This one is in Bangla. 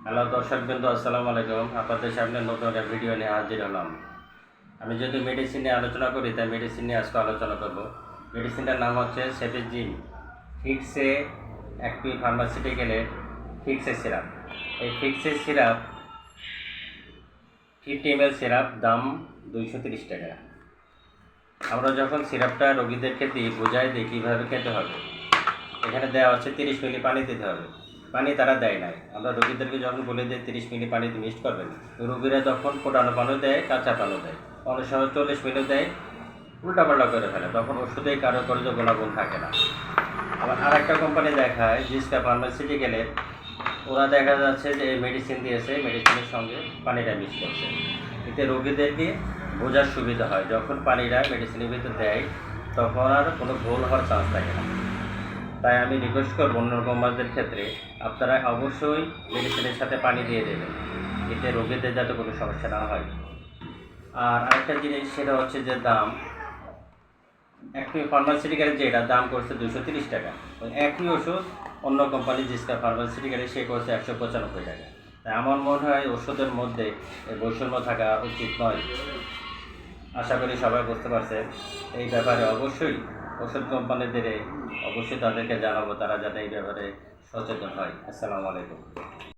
হ্যালো দর্শকবৃন্দ, আসসালামু আলাইকুম। আপনাদের সামনে নতুন একটা ভিডিও নিয়ে হাজির হলাম। আমি যদি মেডিসিন নিয়ে আলোচনা করি, তাই মেডিসিন নিয়ে আজকে আলোচনা করব। মেডিসিনটার নাম হচ্ছে সেফেজিম ফিক্সে একটি ফার্মাসিউটিক্যালের ফিক্সে সিরাপ। এই ফিক্সে সিরাপ 50 ml সিরাপ, দাম 230 টাকা। আমরা যখন সিরাপটা রোগীদেরকে দিই, বোঝাই দিই কীভাবে খেতে হবে। এখানে দেওয়া হচ্ছে 30 মিলি পানি দিতে হবে। পানি তারা দেয় নাই। আমরা রোগীদেরকে যখন বলে দিই 30 মিলি পানি মিক্সড করবেন, রোগীরা তখন ফোটানো পানি দেয়, কাঁচা পানি দেয়, অনেক সময় 40 মিলি দেয়, উল্টাপাল্টা করে ফেলে। তখন ওষুধেই কার্যকরী গুণাগুণ থাকে না। আবার আরেকটা কোম্পানি দেখায় জিসকা ফার্মাসিউটিক্যালের, ওরা দেখা যাচ্ছে যে এই মেডিসিন দিয়েছে, মেডিসিনের সঙ্গে পানিটা মিক্স করছে। এতে রোগীদেরকে বোঝার সুবিধা হয়। যখন পানিটা মেডিসিনের ভিতরে দেয় তখন আর কোনো ভুল হওয়ার চান্স থাকে না। তাই আমি রিকোয়েস্ট করব অন্য কোম্পানিদের ক্ষেত্রে, আপনারা অবশ্যই মেডিসিনের সাথে পানি দিয়ে দেবেন, এতে রোগীদের যাতে কোনো সমস্যা না হয়। আর আরেকটা জিনিস, সেটা হচ্ছে যে দাম, একটি ফার্মাসিউটিক্যালের যেটা দাম করছে 230 টাকা, একই ওষুধ অন্য কোম্পানি জিসকা ফার্মাসিউটিক্যালে সে করছে 195 টাকা। তাই আমার মনে হয় ওষুধের মধ্যে বৈষম্য থাকা উচিত নয়। আশা করি সবাই বুঝতে পারছে। এই ব্যাপারে অবশ্যই ওষুধ কোম্পানিদের অবশ্যই তাদেরকে জানাবো, তারা যাতে এই ব্যাপারে সচেতন হয়। আসসালামু আলাইকুম।